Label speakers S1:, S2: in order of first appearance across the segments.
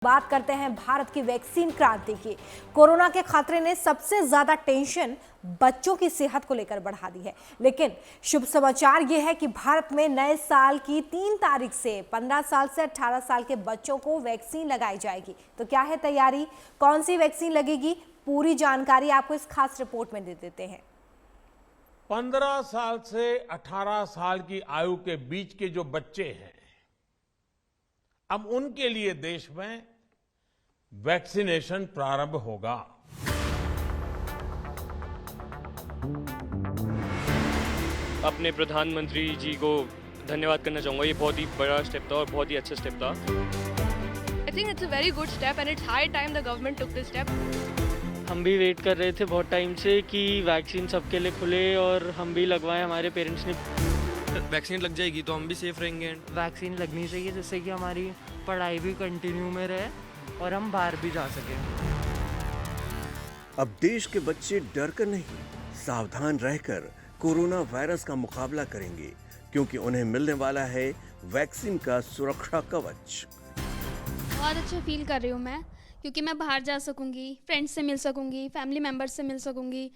S1: बात करते हैं भारत की वैक्सीन क्रांति की। कोरोना के खतरे ने सबसे ज्यादा टेंशन बच्चों की सेहत को लेकर बढ़ा दी है, लेकिन शुभ समाचार यह है कि भारत में नए साल की 3 तारीख से 15 साल से 18 साल के बच्चों को वैक्सीन लगाई जाएगी। तो क्या है तैयारी, कौन सी वैक्सीन लगेगी, पूरी जानकारी आपको इस खास रिपोर्ट में दे देते हैं।
S2: 15 साल से 18 साल की आयु के बीच के जो बच्चे हैं, अब उनके लिए देश में वैक्सीनेशन प्रारंभ होगा।
S3: अपने प्रधानमंत्री जी को धन्यवाद करना चाहूँगा। ये बहुत ही बड़ा स्टेप था और बहुत ही अच्छा स्टेप था।
S4: I think it's a very good step and it's high time the government took this step.
S5: हम भी वेट कर रहे थे बहुत टाइम से कि वैक्सीन सबके लिए खुले और हम भी लगवाएं। हमारे पेरेंट्स ने
S6: वैक्सीन लग जाएगी तो हम भी सेफ रहेंगे।
S5: वैक्सीन लगनी चाहिए जिससे कि हमारी पढ़ाई भी कंटिन्यू में रहे और हम बाहर भी जा सकें।
S7: अब देश के बच्चे डर कर नहीं, सावधान रहकर कोरोना वायरस का मुकाबला करेंगे, क्योंकि उन्हें मिलने वाला है वैक्सीन का सुरक्षा कवच।
S4: बहुत अच्छा फील कर रही हूँ मैं, क्योंकि मैं बाहर जा सकूँगी, फ्रेंड्स से मिल सकूँगी, फैमिली मेम्बर्स से मिल सकूँगी,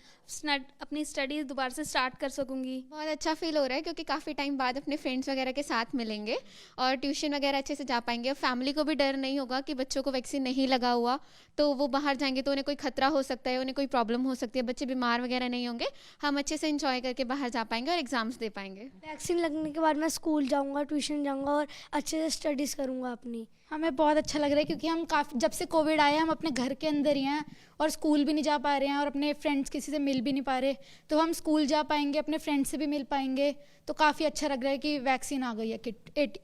S4: अपनी स्टडी दोबारा से स्टार्ट कर सकूँगी।
S8: बहुत अच्छा फील हो रहा है क्योंकि काफ़ी टाइम बाद अपने फ्रेंड्स वगैरह के साथ मिलेंगे और ट्यूशन वगैरह अच्छे से जा पाएंगे। और फैमिली को भी डर नहीं होगा कि बच्चों को वैक्सीन नहीं लगा हुआ तो वो बाहर जाएंगे तो उन्हें कोई खतरा हो सकता है, उन्हें कोई प्रॉब्लम हो सकती है, बच्चे बीमार वगैरह नहीं होंगे। हम अच्छे से इंजॉय करके बाहर जा पाएंगे और एग्जाम्स दे पाएंगे।
S9: वैक्सीन लगने के बाद मैं स्कूल जाऊँगा, ट्यूशन जाऊँगा और अच्छे से स्टडीज़ करूँगा अपनी।
S10: हमें बहुत अच्छा लग रहा है क्योंकि हम काफ़ी जब से कोविड आया हम अपने घर के अंदर ही हैं और स्कूल भी नहीं जा पा रहे हैं और अपने फ्रेंड्स किसी से मिल भी नहीं पा रहे, तो हम स्कूल जा पाएंगे, अपने फ्रेंड्स से भी मिल पाएंगे। तो काफ़ी अच्छा लग रहा है कि वैक्सीन आ गई है कि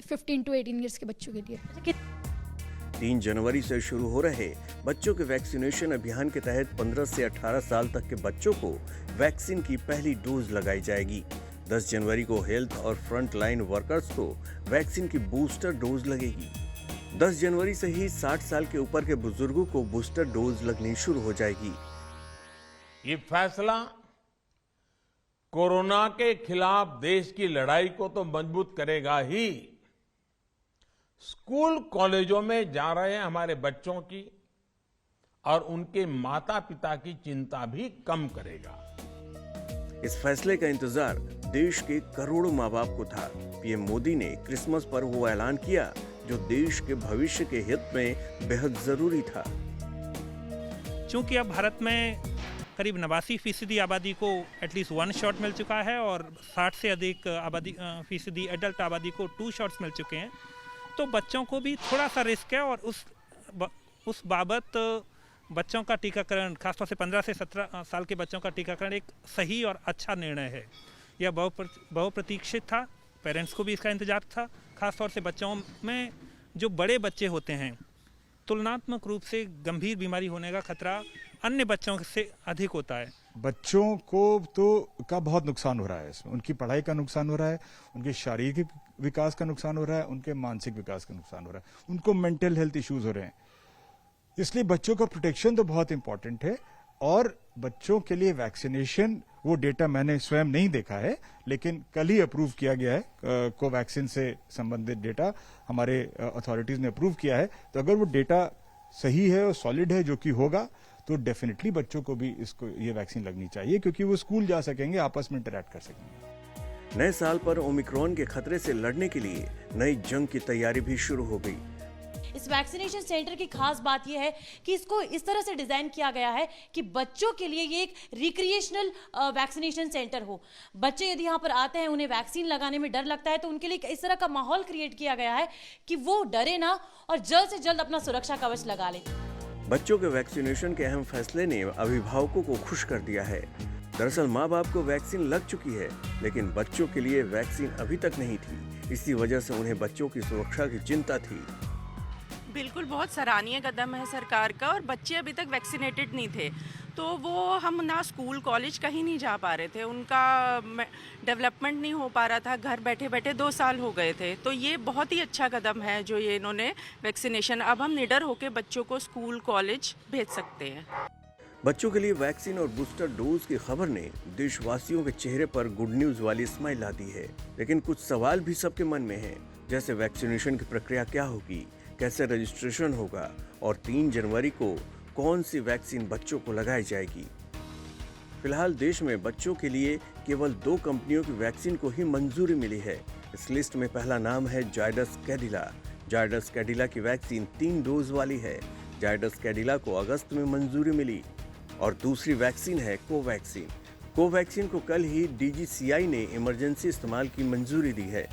S10: 15 to 18 ईयर्स के बच्चों के लिए।
S7: 3 जनवरी से शुरू हो रहे बच्चों के वैक्सीनेशन अभियान के तहत 15 से 18 साल तक के बच्चों को वैक्सीन की पहली डोज लगाई जाएगी। 10 जनवरी को हेल्थ और फ्रंट लाइन वर्कर्स को वैक्सीन की बूस्टर डोज लगेगी। 10 जनवरी से ही 60 साल के ऊपर के बुजुर्गों को बूस्टर डोज लगनी शुरू हो जाएगी।
S2: ये फैसला कोरोना के खिलाफ देश की लड़ाई को तो मजबूत करेगा ही, स्कूल कॉलेजों में जा रहे हमारे बच्चों की और उनके माता पिता की चिंता भी कम करेगा।
S7: इस फैसले का इंतजार देश के करोड़ों माँ बाप को था। पीएम मोदी ने क्रिसमस पर वो ऐलान किया जो देश के भविष्य के हित में बेहद जरूरी था।
S11: चूंकि अब भारत में करीब 89% आबादी को एटलीस्ट 1 शॉट मिल चुका है और 60 से अधिक फीसदी एडल्ट आबादी को 2 शॉट्स मिल चुके हैं, तो बच्चों को भी थोड़ा सा रिस्क है और उस बाबत बच्चों का टीकाकरण, खासतौर से 15 से 17 साल के बच्चों का टीकाकरण एक सही और अच्छा निर्णय है। यह बहुप्रतीक्षित था, पेरेंट्स को भी इसका इंतजार था। खासतौर से बच्चों में जो बड़े बच्चे होते हैं, तुलनात्मक रूप से गंभीर बीमारी होने का खतरा अन्य बच्चों से अधिक होता है।
S12: बच्चों को का बहुत नुकसान हो रहा है इसमें। उनकी पढ़ाई का नुकसान हो रहा है, उनके शारीरिक विकास का नुकसान हो रहा है, उनके मानसिक विकास का नुकसान हो रहा है, उनको मेंटल हेल्थ इश्यूज हो रहे हैं। इसलिए बच्चों का प्रोटेक्शन तो बहुत इंपॉर्टेंट है और बच्चों के लिए वैक्सीनेशन, वो डेटा मैंने स्वयं नहीं देखा है लेकिन कल ही अप्रूव किया गया है। कोवैक्सीन से संबंधित डेटा हमारे अथॉरिटीज ने अप्रूव किया है। तो अगर वो डेटा सही है और सॉलिड है, जो कि होगा, तो डेफिनेटली बच्चों को भी ये वैक्सीन लगनी चाहिए, क्योंकि वो स्कूल जा सकेंगे, आपस में इंटरैक्ट कर सकेंगे।
S7: नए साल पर ओमिक्रॉन के खतरे से लड़ने के लिए नई जंग की तैयारी भी शुरू हो गई।
S13: इस वैक्सीनेशन सेंटर की खास बात यह है कि इसको इस तरह से डिजाइन किया गया है कि बच्चों के लिए ये एक रिक्रिएशनल वैक्सीनेशन सेंटर हो। बच्चे यदि यहाँ पर आते हैं, उन्हें वैक्सीन लगाने में डर लगता है, तो उनके लिए इस तरह का माहौल क्रिएट किया गया है कि वो डरे ना और जल्द से जल्द अपना सुरक्षा कवच लगा लें।
S7: बच्चों के वैक्सीनेशन के अहम फैसले ने अभिभावकों को खुश कर दिया है। दरअसल माँ बाप को वैक्सीन लग चुकी है, लेकिन बच्चों के लिए वैक्सीन अभी तक नहीं थी। इसी वजह से उन्हें बच्चों की सुरक्षा की चिंता थी।
S14: बिल्कुल बहुत सराहनीय कदम है सरकार का, और बच्चे अभी तक वैक्सीनेटेड नहीं थे तो वो हम ना स्कूल कॉलेज कहीं नहीं जा पा रहे थे, उनका डेवलपमेंट नहीं हो पा रहा था, घर बैठे बैठे 2 साल हो गए थे। तो ये बहुत ही अच्छा कदम है जो ये इन्होंने वैक्सीनेशन, अब हम निडर होकर बच्चों को स्कूल कॉलेज भेज सकते हैं।
S7: बच्चों के लिए वैक्सीन और बूस्टर डोज की खबर ने देशवासियों के चेहरे पर गुड न्यूज वाली स्माइल ला दी है, लेकिन कुछ सवाल भी सबके मन में हैं, जैसे वैक्सीनेशन की प्रक्रिया क्या होगी, कैसे रजिस्ट्रेशन होगा और 3 जनवरी को कौन सी वैक्सीन बच्चों को लगाई जाएगी। फिलहाल देश में बच्चों के लिए केवल 2 कंपनियों की वैक्सीन को ही मंजूरी मिली है। इस लिस्ट में पहला नाम है जायडस कैडिला। जायडस कैडिला की वैक्सीन 3 डोज वाली है। जायडस कैडिला को अगस्त में मंजूरी मिली। और दूसरी वैक्सीन है कोवैक्सीन। कोवैक्सीन को कल ही DGCI ने इमरजेंसी इस्तेमाल की मंजूरी दी है।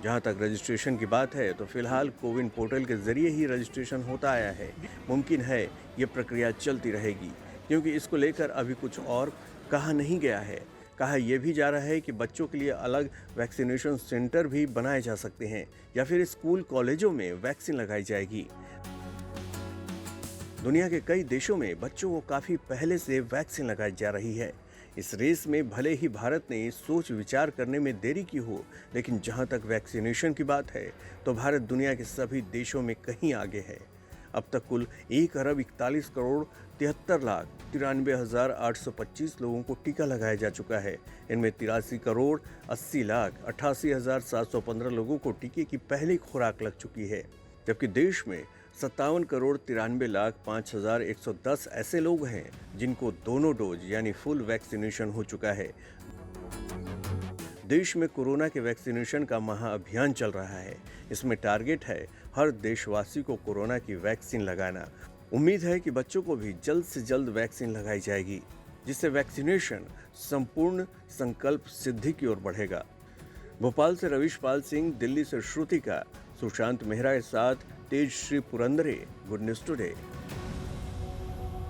S7: जहां तक रजिस्ट्रेशन की बात है तो फिलहाल कोविन पोर्टल के जरिए ही रजिस्ट्रेशन होता आया है। मुमकिन है ये प्रक्रिया चलती रहेगी, क्योंकि इसको लेकर अभी कुछ और कहा नहीं गया है। कहा यह भी जा रहा है कि बच्चों के लिए अलग वैक्सीनेशन सेंटर भी बनाए जा सकते हैं या फिर स्कूल कॉलेजों में वैक्सीन लगाई जाएगी। दुनिया के कई देशों में बच्चों को काफी पहले से वैक्सीन लगाई जा रही है। इस रेस में भले ही भारत ने सोच विचार करने में देरी की हो, लेकिन जहां तक वैक्सीनेशन की बात है तो भारत दुनिया के सभी देशों में कहीं आगे है। अब तक कुल 1,41,73,93,825 लोगों को टीका लगाया जा चुका है। इनमें 83,80,88,715 लोगों को टीके की पहली खुराक लग चुकी है, जबकि देश में 57,93,05,110 ऐसे लोग हैं जिनको दोनों डोज यानी फुल वैक्सीनेशन हो चुका है। देश में कोरोना के वैक्सीनेशन का महाअभियान चल रहा है। इसमें टारगेट है हर देशवासी को कोरोना की वैक्सीन लगाना। उम्मीद है कि बच्चों को भी जल्द से जल्द वैक्सीन लगाई जाएगी, जिससे वैक्सीनेशन संपूर्ण संकल्प सिद्धि की ओर बढ़ेगा। भोपाल से रविश पाल सिंह, दिल्ली से श्रुतिका, सुशांत मेहरा के साथ Tejashree Purandare, good news today.